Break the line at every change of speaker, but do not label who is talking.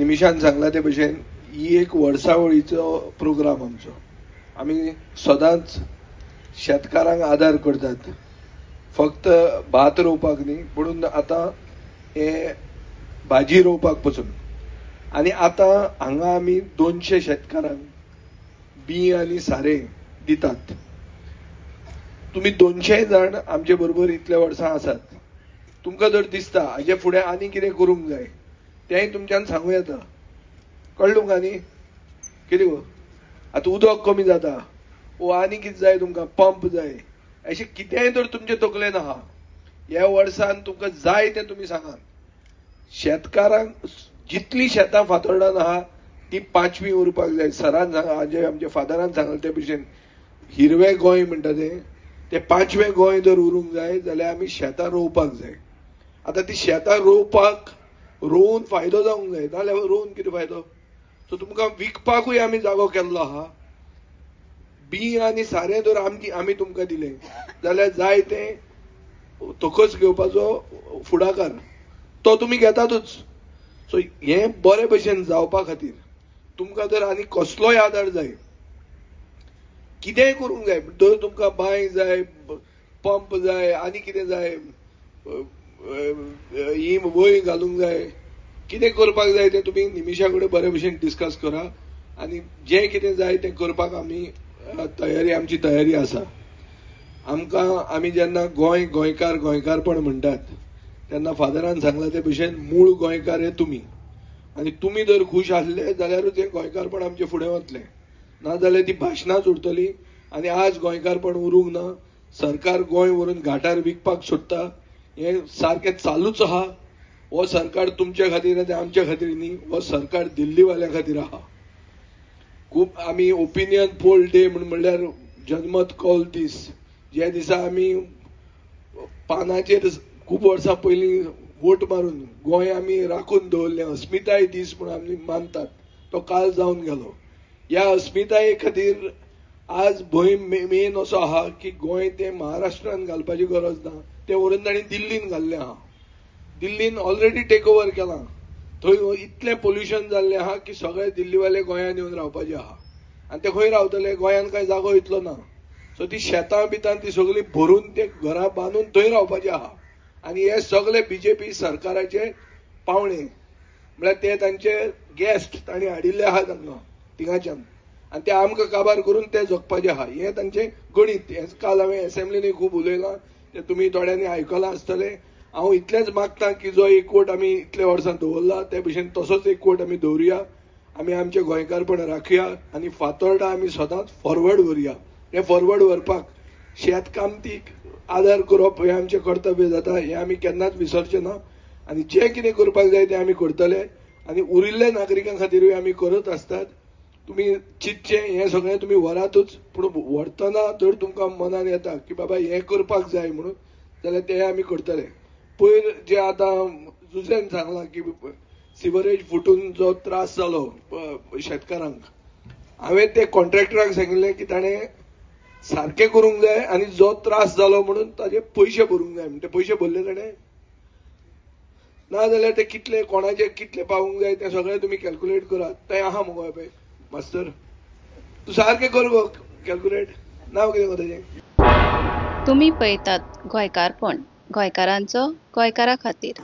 निमिशान सांगला ते भशेन ही एक वर्सावळीचो प्रोग्राम आमचो. आमी सदांच शेतकारांक आदार करतात, फक्त भात रोवपाक न्ही, म्हणून आतां हे भाजी रोवपाक पसून. आनी आतां हांगा आमी 200 शेतकारांक बी आनी सारें दितात. तुम्ही 200 जाण आमचे बरोबर इतल्या वर्सां आसात. तुमकां जर दिसता हाजे फुडें आनी कितें करूंक जाय तेंय तुमच्यान सांगूं येता. कळ्ळें तुमकां न्ही? कितें गो, आतां उदक कमी जाता वो आनी कितें जाय तुमकां, पंप जाय, अशें कितेंय तर तुमचे तकलेन आहा, ह्या वर्सान तुमकां जाय तें तुमी सांगात. शेतकारांक जितली शेतां फातोर्डान आहा ती 5वी उरपाक जाय. सरान सांगा, आमच्या फादरान सांगलें ते भशेन हिरवें गोंय म्हणटा ते 5वें गोंय जर उरूंक जाय जाल्यार आमी शेतां रोवपाक जाय. आतां ती शेतां रोवन फायदो जावंक जाय, नाल्यार रोवन कितें फायदो? सो तुमकां विकपाकूय आमी जागो केल्लो आहा. बी आनी सारें जर आमी तुमकां दिलें जाल्यार जाय तें तोकस घेवपाचो फुडाकार तो तुमी घेतातूच. सो हें बरे भशेन जावपा खातीर तुमकां जर आनी कसलोय आदार जाय, कितेंय करूंक जाय, जर तुमकां बांय जाय, पंप जाय, आनी कितें जाय, ही वय घालूंक जाय, कितें करपाक जाय तें तुमी निमिशा कडेन बरे भशेन डिस्कस करा. आनी जें कितें जाय तें करपाक आमची तयारी आसा. आमी जेन्ना गोंयकारपण म्हणटात तेन्ना फादरान सांगलां ते भशेन मूळ गोंयकार हे तुमी. आनी तुमी जर खूश आसले जाल्यारूच हें गोंयकारपण आमचे फुडें वतलें, नाजाल्यार ती भाशणांच उरतली. आनी आज गोंयकारपण उरूंक ना. सरकार गोंय व्हरून घाटार विकपाक सोदता. हें सारकें चालूच आहा. हो सरकार तुमच्या खातीर आनी आमच्या खातीर न्ही, हो सरकार दिल्लीवाल्या खातीर आहा. खूब आमी ओपिनियन पोल डे म्हणल्यार जनमत कौल दीस, ज्या दिसा आमी पानाचेर खूब वर्सां पयलीं वोट मारून गोंय आमी राखून दवरलें, अस्मिताय दीस म्हणून आमी मानतात, तो काल जावन गेलो. ह्या अस्मिताये खातीर आज भंय मेन असो आहा की गोंय तें महाराष्ट्रान घालपाची गरज ना, तें व्हरून तांणी दिल्लीन घाल्लें आहा. दिल्लीन ऑलरेडी टेक ओव्हर केलां. थंय इतलें पोल्युशन जाल्लें आहा की सगळे दिल्लीवाले गोंयान येवन रावपाचे आहा. आनी ते खंय रावतले? गोंयान कांय जागो इतलो ना. सो ती शेतां बितां ती सगळीं भरून ते घरां बांदून थंय रावपाचे आहा. आनी हे सगळे बीजेपी सरकाराचे पावणे, म्हळ्यार ते तांचे गेस्ट तांणी हाडिल्ले आहा तांकां थिंगाच्यान, आनी ते आमकां काबार करून ते जगपाचे आहा. हें तांचें गणित. हें काल हांवें असेंब्लीनूय खूब उलयलां, ते तुमी थोड्यांनी आयकलां आसतलें. हांव इतलेंच मागतां की जो एकवट आमी इतल्या वर्सां दवरला ते भशेन तसोच एकवट आमी दवरुया. आमी आमचें गोंयकारपण राखुया आनी फातोर्डा आमी सदांच फॉरवर्ड व्हरुया. हें फॉरवर्ड व्हरपाक शेतकामतीक आदार करप हें आमचें कर्तव्य जाता. हें आमी केन्नाच विसरचें ना. आनी जें कितें करपाक जाय तें आमी करतले. आनी उरिल्ल्या नागरिकां खातीरूय आमी करत आसतात. तुमी चिंतचें, हें सगळें तुमी व्हरातूच, पूण व्हरतना जर तुमकां मनान येता की बाबा हें करपाक जाय म्हणून, जाल्यार तें आमी करतले. पयर जे आतां जुजेन सांगलां की सिवरेज फुटून जो त्रास जालो शेतकारांक, हांवें ते कॉन्ट्रॅक्टराक सांगिल्लें की ताणें सारकें करूंक जाय आनी जो त्रास जालो म्हणून ताजे पयशे भरूंक जाय. ते पयशे भरले ताणें? ना जाल्यार ते कितले कोणाचे कितले पावूंक जाय तें सगळें तुमी कॅल्क्युलेट करात. तें आहा मुगो पळय मास्तर, तूं सारकें कर गो कॅल्क्युलेट. नांव कितें गो ताजें?
तुम्ही पळयतात गोंयकारपण, गोंयकारांचो गोंयकारा खातीर.